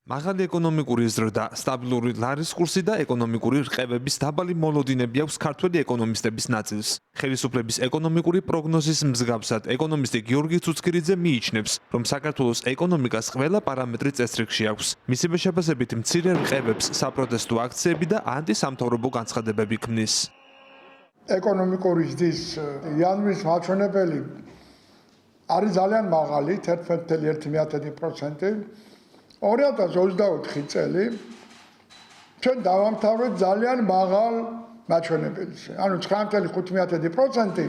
მაღალი ეკონომიკური ზრდა, სტაბილური ლარის კურსი და ეკონომიკური რყევების დაბალი მოლოდინები აქვს ქართველი ეკონომისტების ნაწილს. ხელისუფლების ეკონომიკური პროგნოზის მსგავსად, ეკონომისტი გიორგი ცუცქირიძე მიიჩნევს, რომ საქართველოს ეკონომიკას ყველა პარამეტრი წესრიგში აქვს. მისივე შეფასებით, მცირე რყევებს საპროტესტო აქციები და ანტისამთავრობო განცხადებები ქმნის. ეკონომიკური ზრდის იანვრის მაჩვენებელი არის ძალიან მაღალი, 11.1%. 2024 წელი ჩვენ დავამთავრეთ ძალიან მაღალ მაჩვენებელზე. ანუ 9.5%.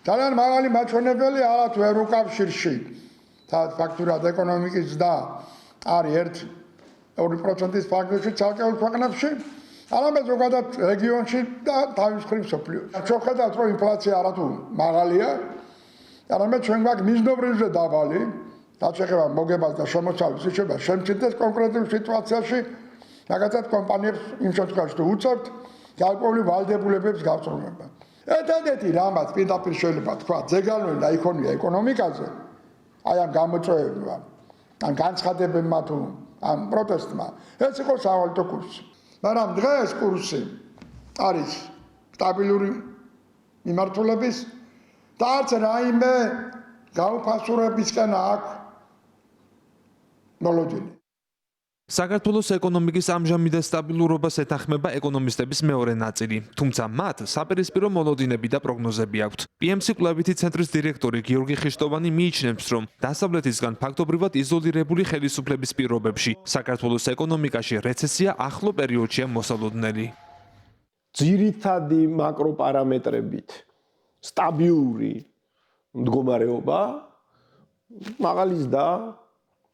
ძალიან მაღალი მაჩვენებელი არათ ვერ უკავშირში. ფაქტურად ეკონომიკის ზრდა არის 1-2%-ის ფაქტებში ცალკეულ ქვეყნებში, არამედ ზოგადად რეგიონში და თავის მხრივ მსოფლიოში. ჩვენ ხედავთ, რომ ინფლაცია არათუ მაღალია, არამედ ჩვენ გვაქვს მიზნობრივზე დაბალი. Დაწესება მოგებას და შემოსავალს შეიძლება შემცირდეს კონკრეტულ სიტუაციაში, მაგალითად კომპანიებს იმ შემთხვევაში თუ უწევთ გარკვეული ვალდებულებების გასწორება. ერთადერთი რამაც პირდაპირ შეიძლება თქვა ზეგავლენა იქონია ეკონომიკაზე, აი ამ გამოწვევებმა, ამ განცხადებებმა თუ ამ პროტესტმა, ეს იყო სავალუტო კურსი. მაგრამ დღეს კურსი არის სტაბილური მიმართულების და არც რაიმე გაუფასურებისკენ აქვს საქართველოს ეკონომიკის ამჟამინდა სტაბილურობას ეთანხმება ეკონომისტების მეორე ნაწილი, თუმცა მათ საპირისპირო მოლოდინები და პროგნოზები აქვთ. PMC კვლევითი ცენტრის დირექტორი გიორგი ხიშტოვანი მიიჩნევს, რომ დასავლეთისგან ფაქტობრივად იზოლირებული ხელისუფლების პირობებში საქართველოს ეკონომიკაში რეცესია ახლო პერიოდშია მოსალოდნელი. ძირითადი მაკროპარამეტრებით სტაბილური მდგომარეობა, მაღალი ზრდა,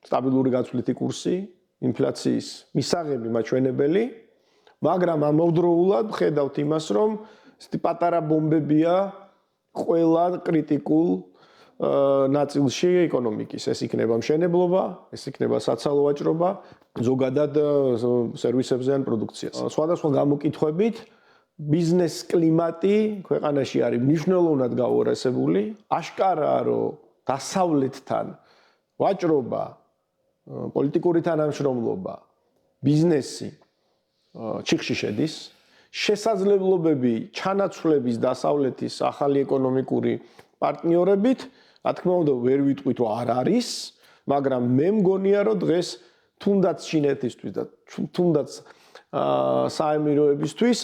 სტაბილური გაცვლითი კურსი, ინფლაციის მისაღები მაჩვენებელი, მაგრამ ამავდროულად ხედავთ იმას, რომ პატარა ბომბებია ყველა კრიტიკულ ნაწილში ეკონომიკის. ეს იქნება მშენებლობა, ეს იქნება საცალო ვაჭრობა, ზოგადად სერვისებზე ან პროდუქციას. სხვადასხვა გამოკითხვებით ბიზნეს კლიმატი ქვეყანაში არის მნიშვნელოვნად გაუარესებული. აშკარაა, რომ დასავლეთთან ვაჭრობა, პოლიტიკური თანამშრომლობა, ბიზნესი ჩიხში შედის. შესაძლებლობები ჩანაცვლების დასავლეთის ახალი ეკონომიკური პარტნიორებით, რა თქმა უნდა, ვერ ვიტყვით, რომ არ არის, მაგრამ მე მგონია, რომ დღეს თუნდაც ჩინეთისთვის და თუნდაც საემიროებისთვის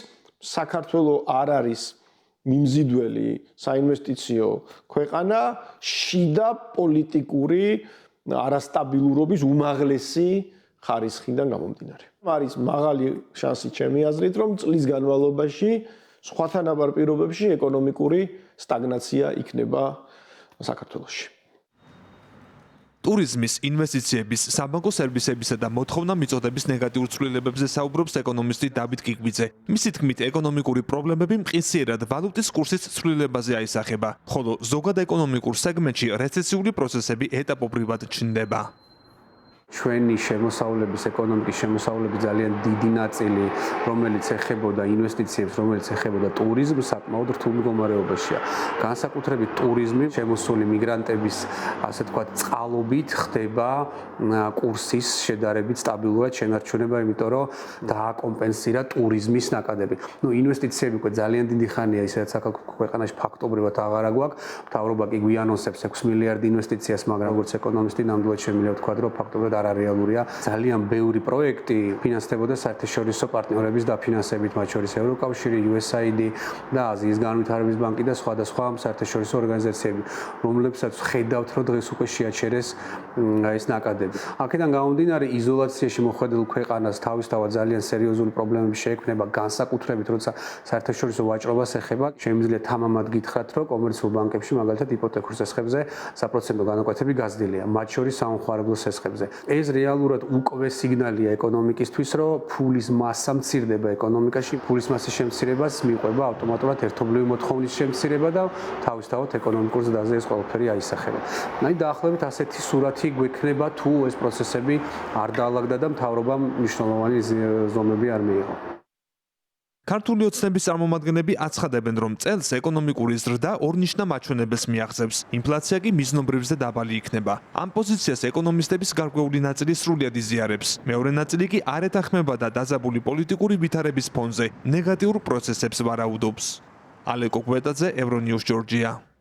საქართველოს არ არის მიმზიდველი საინვესტიციო ქვეყანა შიდა პოლიტიკური არასტაბილურობის უმაღლესი ხარისხიდან გამომდინარე. არის მაღალი შანსი ჩემი აზრით, რომ წლის განმავლობაში სხვათანაბარ პირობებში ეკონომიკური სტაგნაცია იქნება საქართველოში. ტურიზმის, ინვესტიციების, საბანკო სერვისებისა და მოთხოვნა მიწოდების ნეგატიურ ცვლილებებზე საუბრობს ეკონომისტი დავით კიკვიძე. მისი თქმით, ეკონომიკური პრობლემები მყისიერად ვალუტის კურსის ცვლილებაზე აისახება, ხოლო ზოგად ეკონომიკურ სეგმენტში რეცესიული პროცესები ეტაპობრივად ჩნდება. ჩვენი შემოსავლების, ეკონომიკის შემოსავლების ძალიან დიდი ნაწილი, რომელიც ეხებოდა ინვესტიციებს, რომელიც ეხებოდა ტურიზმს, საკმაოდ რთულ მდგომარეობაშია. განსაკუთრებით ტურიზმი შემოსული მიგრანტების, ასე ვთქვათ, წყალობით ხდება კურსის შედარებით სტაბილურად შენარჩუნება, იმიტომ რომ დააკომპენსირა ტურიზმის ნაკადები. ინვესტიციები უკვე ძალიან დიდი ხანია, ისედაც საქართველოს ქვეყანაში ფაქტობრივად აღარა გვაქვს. მთავრობა კი გვიანონსებს 6 მილიარდი ინვესტიციას, მაგრამ როგორც ეკონომისტი ნამდვილად შემიძლია ვთქვა, რომ ფაქტობრივად არარეალურია. ძალიან ბევრი პროექტი ფინანსდებოდა საერთაშორისო პარტნიორების დაფინანსებით, მათ შორის ევროკავშირი, USAID და აზიის განვითარების ბანკი და სხვადასხვა საერთაშორისო ორგანიზაციები, რომლებსაც ხედავთ, რომ დღეს უკვე შეაჩერეს ეს ნაკადები. აქედან გამომდინარე, იზოლაციაში მოხვედრილ ქვეყანას თავისთავად ძალიან სერიოზული პრობლემები შეექმნება, განსაკუთრებით, როცა საერთაშორისო ვაჭრობას ეხება. შემიძლია თამამად გითხრათ, რომ კომერციულ ბანკებში, მაგალითად, იპოთეკურ სესხებზე საპროცენტო განაკვეთები გაზრდილია, მათ შორის საომხმარებლო სესხებზე. ეს რეალურად უკვე სიგნალია ეკონომიკისთვის, რომ ფულის მასა მცირდება ეკონომიკაში, ფულის მასის შემცირებას მიყვება ავტომატურად ერთობლივი მოთხოვნის შემცირება და თავისთავად ეკონომიკურ ზრდაზე ეს ყველაფერი აისახება. დაახლოებით ასეთი სურათი გვექნება, თუ ეს პროცესები არ დაალაგდა და მთავრობამ მნიშვნელოვანი ზომები არ მიიღო. ქართული ოცნების წარმომადგენლები აცხადებენ, რომ წელს ეკონომიკური ზრდა ორნიშნა მაჩვენებელს მიაღწევს. ინფლაცია კი მიზნობრივზე დაბალი იქნება. ამ პოზიციას ეკონომისტების გარკვეული ნაწილი სრულიად იზიარებს. მეორე ნაწილი კი არ ეთანხმება და დაძაბული პოლიტიკური ვითარების ფონზე ნეგატიურ პროცესებს ვარაუდობს. ალეკო კვეტაძე, ევრონიუს, ჯორჯია.